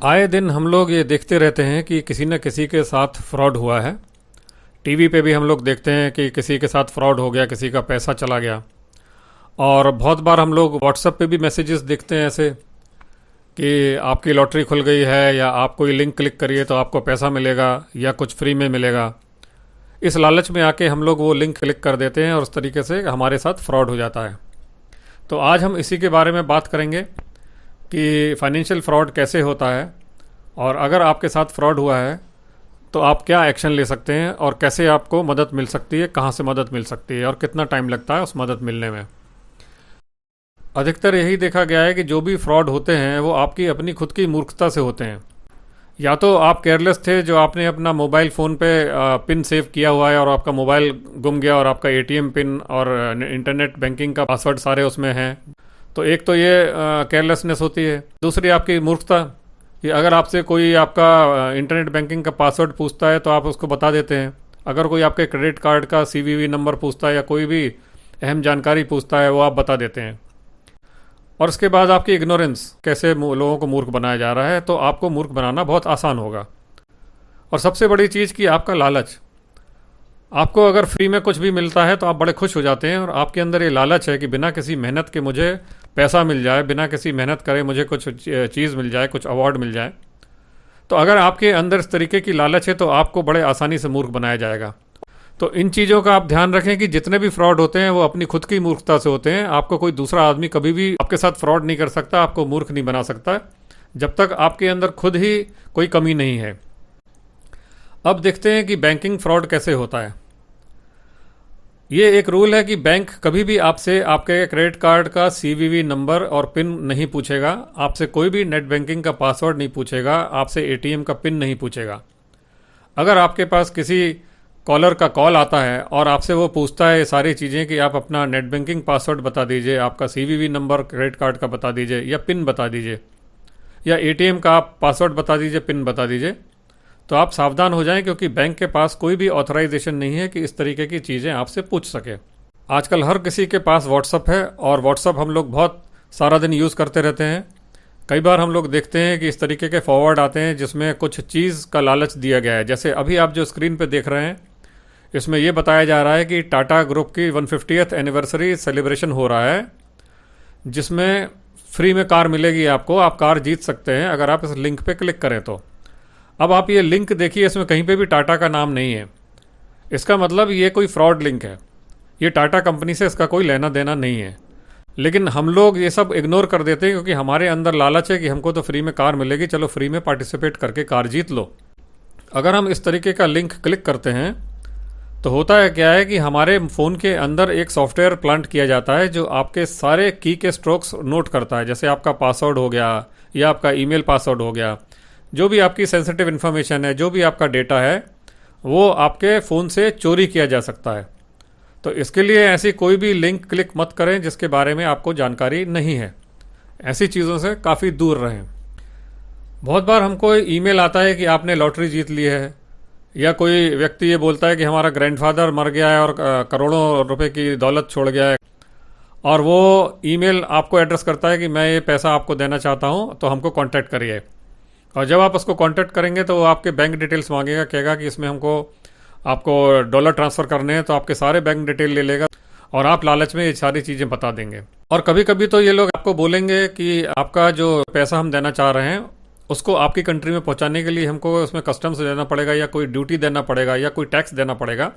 आए दिन हम लोग ये देखते रहते हैं कि किसी न किसी के साथ फ्रॉड हुआ है। टीवी पे भी हम लोग देखते हैं कि किसी के साथ फ्रॉड हो गया, किसी का पैसा चला गया। और बहुत बार हम लोग व्हाट्सएप पे भी मैसेजेस देखते हैं ऐसे कि आपकी लॉटरी खुल गई है, या आप कोई लिंक क्लिक करिए तो आपको पैसा मिलेगा या कुछ फ्री में मिलेगा। इस लालच में आके हम लोग वो लिंक क्लिक कर देते हैं और उस तरीके से हमारे साथ फ्रॉड हो जाता है। तो आज हम इसी के बारे में बात करेंगे कि फाइनेंशियल फ्रॉड कैसे होता है, और अगर आपके साथ फ्रॉड हुआ है तो आप क्या एक्शन ले सकते हैं और कैसे आपको मदद मिल सकती है, कहाँ से मदद मिल सकती है और कितना टाइम लगता है उस मदद मिलने में। अधिकतर यही देखा गया है कि जो भी फ्रॉड होते हैं वो आपकी अपनी खुद की मूर्खता से होते हैं। या तो आप केयरलेस थे, जो आपने अपना मोबाइल फ़ोन पे पिन सेव किया हुआ है और आपका मोबाइल गुम गया और आपका एटीएम पिन और इंटरनेट बैंकिंग का पासवर्ड सारे उसमें हैं। तो एक तो ये केयरलेसनेस होती है। दूसरी आपकी मूर्खता, कि अगर आपसे कोई आपका इंटरनेट बैंकिंग का पासवर्ड पूछता है तो आप उसको बता देते हैं। अगर कोई आपके क्रेडिट कार्ड का सीवीवी नंबर पूछता है या कोई भी अहम जानकारी पूछता है वो आप बता देते हैं। और उसके बाद आपकी इग्नोरेंस, कैसे लोगों को मूर्ख बनाया जा रहा है, तो आपको मूर्ख बनाना बहुत आसान होगा। और सबसे बड़ी चीज़ कि आपका लालच। आपको अगर फ्री में कुछ भी मिलता है तो आप बड़े खुश हो जाते हैं, और आपके अंदर ये लालच है कि बिना किसी मेहनत के मुझे पैसा मिल जाए, बिना किसी मेहनत करे मुझे कुछ चीज़ मिल जाए, कुछ अवार्ड मिल जाए। तो अगर आपके अंदर इस तरीके की लालच है तो आपको बड़े आसानी से मूर्ख बनाया जाएगा। तो इन चीज़ों का आप ध्यान रखें कि जितने भी फ्रॉड होते हैं वो अपनी खुद की मूर्खता से होते हैं। आपको कोई दूसरा आदमी कभी भी आपके साथ फ्रॉड नहीं कर सकता, आपको मूर्ख नहीं बना सकता, जब तक आपके अंदर खुद ही कोई कमी नहीं है। अब देखते हैं कि बैंकिंग फ्रॉड कैसे होता है। ये एक रूल है कि बैंक कभी भी आपसे आपके क्रेडिट कार्ड का सीवीवी नंबर और पिन नहीं पूछेगा, आपसे कोई भी नेट बैंकिंग का पासवर्ड नहीं पूछेगा, आपसे एटीएम का पिन नहीं पूछेगा। अगर आपके पास किसी कॉलर का कॉल आता है और आपसे वो पूछता है ये सारी चीज़ें कि आप अपना नेट बैंकिंग पासवर्ड बता दीजिए, आपका सीवीवी नंबर क्रेडिट कार्ड का बता दीजिए, या पिन बता दीजिए, या एटीएम का आप पासवर्ड बता दीजिए, पिन बता दीजिए, तो आप सावधान हो जाएं, क्योंकि बैंक के पास कोई भी ऑथराइजेशन नहीं है कि इस तरीके की चीज़ें आपसे पूछ सके। आजकल हर किसी के पास व्हाट्सअप है, और व्हाट्सअप हम लोग बहुत सारा दिन यूज़ करते रहते हैं। कई बार हम लोग देखते हैं कि इस तरीके के फॉरवर्ड आते हैं जिसमें कुछ चीज़ का लालच दिया गया है। जैसे अभी आप जो स्क्रीन पे देख रहे हैं, इसमें यह बताया जा रहा है कि टाटा ग्रुप की 150th एनिवर्सरी सेलिब्रेशन हो रहा है, जिसमें फ्री में कार मिलेगी आपको, आप कार जीत सकते हैं अगर आप इस लिंक पे क्लिक करें तो। अब आप ये लिंक देखिए, इसमें कहीं पे भी टाटा का नाम नहीं है। इसका मतलब ये कोई फ्रॉड लिंक है, ये टाटा कंपनी से इसका कोई लेना देना नहीं है। लेकिन हम लोग ये सब इग्नोर कर देते हैं, क्योंकि हमारे अंदर लालच है कि हमको तो फ्री में कार मिलेगी, चलो फ्री में पार्टिसिपेट करके कार जीत लो। अगर हम इस तरीके का लिंक क्लिक करते हैं तो होता है क्या है कि हमारे फ़ोन के अंदर एक सॉफ्टवेयर प्लांट किया जाता है जो आपके सारे की के स्ट्रोक्स नोट करता है। जैसे आपका पासवर्ड हो गया या आपका ईमेल पासवर्ड हो गया, जो भी आपकी सेंसिटिव इन्फॉर्मेशन है, जो भी आपका डेटा है, वो आपके फ़ोन से चोरी किया जा सकता है। तो इसके लिए ऐसी कोई भी लिंक क्लिक मत करें जिसके बारे में आपको जानकारी नहीं है। ऐसी चीज़ों से काफ़ी दूर रहें। बहुत बार हमको ईमेल आता है कि आपने लॉटरी जीत ली है, या कोई व्यक्ति ये बोलता है कि हमारा ग्रैंडफादर मर गया है और करोड़ों रुपए की दौलत छोड़ गया है, और वो ईमेल आपको एड्रेस करता है कि मैं ये पैसा आपको देना चाहता हूँ, तो हमको कांटेक्ट करिए। और जब आप उसको कांटेक्ट करेंगे तो वो आपके बैंक डिटेल्स मांगेगा, कहेगा कि इसमें आपको डॉलर ट्रांसफ़र करने हैं, तो आपके सारे बैंक डिटेल ले लेगा और आप लालच में ये सारी चीज़ें बता देंगे। और कभी कभी तो ये लोग आपको बोलेंगे कि आपका जो पैसा हम देना चाह रहे हैं उसको आपकी कंट्री में पहुंचाने के लिए हमको उसमें कस्टम्स देना पड़ेगा, या कोई ड्यूटी देना पड़ेगा, या कोई टैक्स देना पड़ेगा,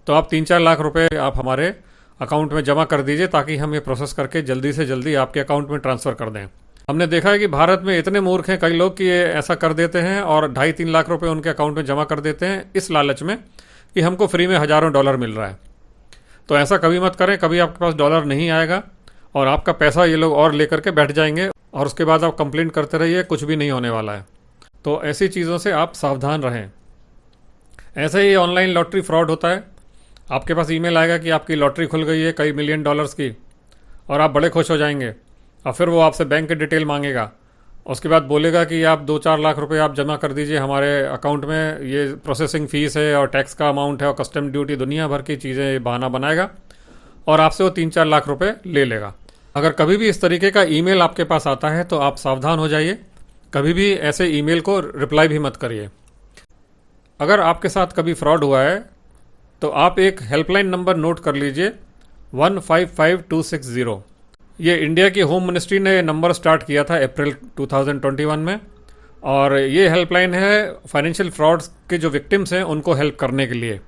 तो आप 3-4 लाख रुपए आप हमारे अकाउंट में जमा कर दीजिए, ताकि हम ये प्रोसेस करके जल्दी से जल्दी आपके अकाउंट में ट्रांसफ़र कर दें। हमने देखा है कि भारत में इतने मूर्ख हैं कई लोग कि ये ऐसा कर देते हैं और 2.5-3 लाख रुपए उनके अकाउंट में जमा कर देते हैं, इस लालच में कि हमको फ्री में हज़ारों डॉलर मिल रहा है। तो ऐसा कभी मत करें, कभी आपके पास डॉलर नहीं आएगा और आपका पैसा ये लोग और लेकर के बैठ जाएंगे, और उसके बाद आप कंप्लेंट करते रहिए, कुछ भी नहीं होने वाला है। तो ऐसी चीज़ों से आप सावधान रहें। ऐसे ही ऑनलाइन लॉटरी फ्रॉड होता है। आपके पास ईमेल आएगा कि आपकी लॉटरी खुल गई है कई मिलियन डॉलर्स की, और आप बड़े खुश हो जाएंगे, और फिर वो आपसे बैंक की डिटेल मांगेगा। उसके बाद बोलेगा कि आप 2-4 लाख रुपए आप जमा कर दीजिए हमारे अकाउंट में, ये प्रोसेसिंग फ़ीस है और टैक्स का अमाउंट है और कस्टम ड्यूटी, दुनिया भर की चीज़ें बहाना बनाएगा, और आपसे वो 3-4 लाख रुपए ले लेगा। अगर कभी भी इस तरीके का ईमेल आपके पास आता है तो आप सावधान हो जाइए, कभी भी ऐसे ईमेल को रिप्लाई भी मत करिए। अगर आपके साथ कभी फ्रॉड हुआ है तो आप एक हेल्पलाइन नंबर नोट कर लीजिए, 155260। ये इंडिया की होम मिनिस्ट्री ने नंबर स्टार्ट किया था अप्रैल 2021 में, और ये हेल्पलाइन है फाइनेंशियल फ्रॉड्स के जो विक्टिम्स हैं उनको हेल्प करने के लिए।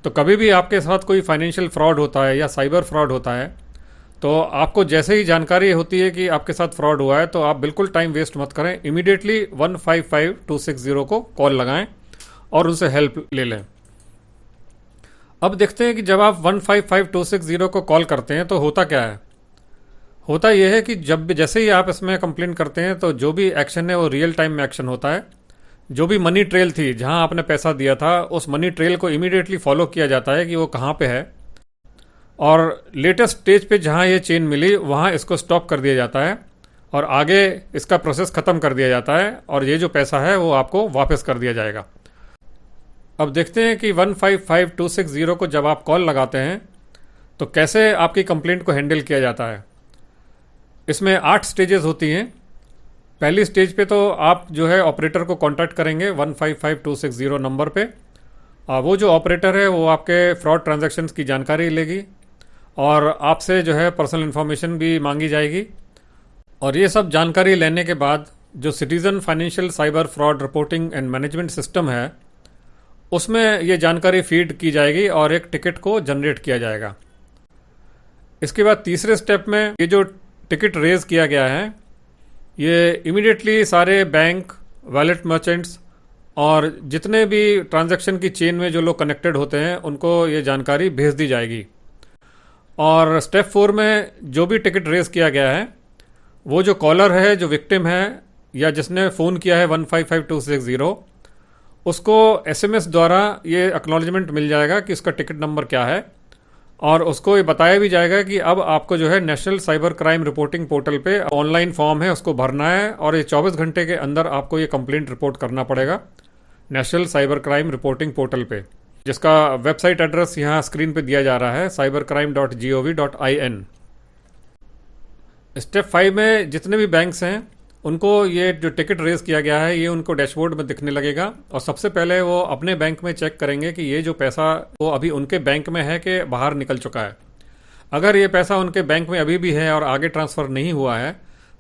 तो कभी भी आपके साथ कोई फाइनेंशियल फ्रॉड होता है या साइबर फ्रॉड होता है, तो आपको जैसे ही जानकारी होती है कि आपके साथ फ्रॉड हुआ है तो आप बिल्कुल टाइम वेस्ट मत करें, इमीडिएटली 155260 को कॉल लगाएं और उनसे हेल्प ले लें। अब देखते हैं कि जब आप 155260 को कॉल करते हैं तो होता क्या है। होता यह है कि जैसे ही आप इसमें कंप्लेंट करते हैं तो जो भी एक्शन है वो रियल टाइम में एक्शन होता है। जो भी मनी ट्रेल थी जहां आपने पैसा दिया था, उस मनी ट्रेल को इमीडिएटली फॉलो किया जाता है कि वो कहां पे है, और लेटेस्ट स्टेज पे जहां ये चेन मिली वहां इसको स्टॉप कर दिया जाता है और आगे इसका प्रोसेस ख़त्म कर दिया जाता है, और ये जो पैसा है वो आपको वापस कर दिया जाएगा। अब देखते हैं कि 155260 को जब आप कॉल लगाते हैं तो कैसे आपकी कंप्लेंट को हैंडल किया जाता है। इसमें 8 स्टेजेस होती हैं। पहली स्टेज पे तो आप जो है ऑपरेटर को कांटेक्ट करेंगे 155260 नंबर पे। वो जो ऑपरेटर है वो आपके फ्रॉड ट्रांजैक्शंस की जानकारी लेगी और आपसे जो है पर्सनल इन्फॉर्मेशन भी मांगी जाएगी, और ये सब जानकारी लेने के बाद जो citizen financial cyber fraud reporting and management system है उसमें ये जानकारी फीड की जाएगी और एक टिकट को जनरेट किया जाएगा। इसके बाद तीसरे स्टेप में ये जो टिकट रेज किया गया है ये इमीडिएटली सारे बैंक, वैलेट मर्चेंट्स और जितने भी ट्रांजैक्शन की चेन में जो लोग कनेक्टेड होते हैं उनको ये जानकारी भेज दी जाएगी। और स्टेप 4 में जो भी टिकट रेज किया गया है वो जो कॉलर है, जो विक्टिम है या जिसने फ़ोन किया है 155260, उसको एसएमएस द्वारा ये एक्नॉलेजमेंट मिल जाएगा कि इसका टिकट नंबर क्या है, और उसको ये बताया भी जाएगा कि अब आपको जो है national cyber crime reporting portal पे ऑनलाइन फॉर्म है उसको भरना है, और ये 24 घंटे के अंदर आपको ये कंप्लेंट रिपोर्ट करना पड़ेगा national cyber crime reporting portal पे, जिसका वेबसाइट एड्रेस यहाँ स्क्रीन पे दिया जा रहा है, cybercrime.gov.in। स्टेप 5 में जितने भी बैंक्स हैं उनको ये जो टिकट रेज किया गया है ये उनको डैशबोर्ड में दिखने लगेगा, और सबसे पहले वो अपने बैंक में चेक करेंगे कि ये जो पैसा वो अभी उनके बैंक में है कि बाहर निकल चुका है। अगर ये पैसा उनके बैंक में अभी भी है और आगे ट्रांसफ़र नहीं हुआ है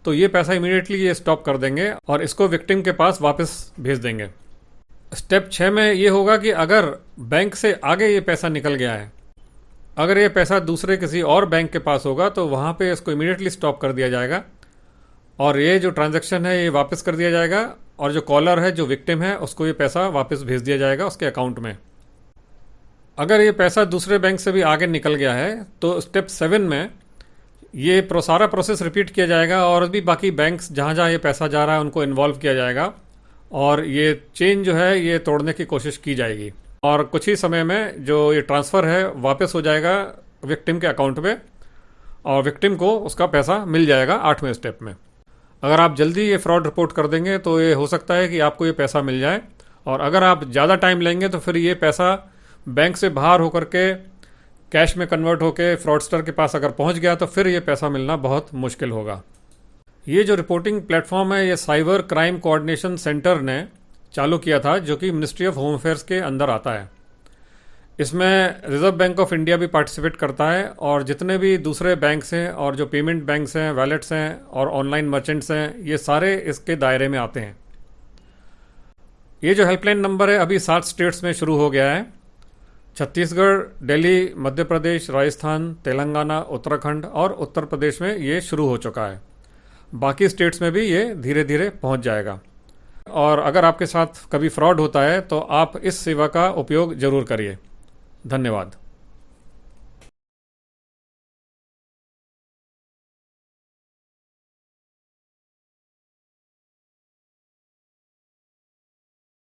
तो ये पैसा इमीडिएटली ये स्टॉप कर देंगे और इसको विक्टिम के पास वापस भेज देंगे। स्टेप 6 में ये होगा कि अगर बैंक से आगे ये पैसा निकल गया है, अगर ये पैसा दूसरे किसी और बैंक के पास होगा तो वहाँ पे इसको इमीडिएटली स्टॉप कर दिया जाएगा और ये जो ट्रांजैक्शन है ये वापस कर दिया जाएगा, और जो कॉलर है, जो विक्टिम है, उसको ये पैसा वापस भेज दिया जाएगा उसके अकाउंट में। अगर ये पैसा दूसरे बैंक से भी आगे निकल गया है तो स्टेप 7 में ये सारा प्रोसेस रिपीट किया जाएगा और भी बाकी बैंक्स जहाँ जहाँ ये पैसा जा रहा है उनको इन्वॉल्व किया जाएगा, और ये चेन जो है ये तोड़ने की कोशिश की जाएगी, और कुछ ही समय में जो ये ट्रांसफ़र है वापस हो जाएगा विक्टिम के अकाउंट में, और विक्टिम को उसका पैसा मिल जाएगा 8वें स्टेप में। अगर आप जल्दी ये फ्रॉड रिपोर्ट कर देंगे तो ये हो सकता है कि आपको ये पैसा मिल जाए, और अगर आप ज़्यादा टाइम लेंगे तो फिर ये पैसा बैंक से बाहर होकर के कैश में कन्वर्ट होकर फ्रॉडस्टर के पास अगर पहुंच गया तो फिर ये पैसा मिलना बहुत मुश्किल होगा। ये जो रिपोर्टिंग प्लेटफॉर्म है ये साइबर क्राइम कोऑर्डिनेशन सेंटर ने चालू किया था, जो कि मिनिस्ट्री ऑफ होम अफेयर्स के अंदर आता है। इसमें रिजर्व बैंक ऑफ इंडिया भी पार्टिसिपेट करता है, और जितने भी दूसरे बैंक्स हैं और जो पेमेंट बैंक्स हैं, वैलेट्स हैं और ऑनलाइन मर्चेंट्स हैं, ये सारे इसके दायरे में आते हैं। ये जो हेल्पलाइन नंबर है अभी 7 स्टेट्स में शुरू हो गया है। छत्तीसगढ़, दिल्ली, मध्य प्रदेश, राजस्थान, तेलंगाना, उत्तराखंड और उत्तर प्रदेश में ये शुरू हो चुका है। बाकी स्टेट्स में भी ये धीरे धीरे पहुंच जाएगा। और अगर आपके साथ कभी फ्रॉड होता है तो आप इस सेवा का उपयोग ज़रूर करिए। धन्यवाद।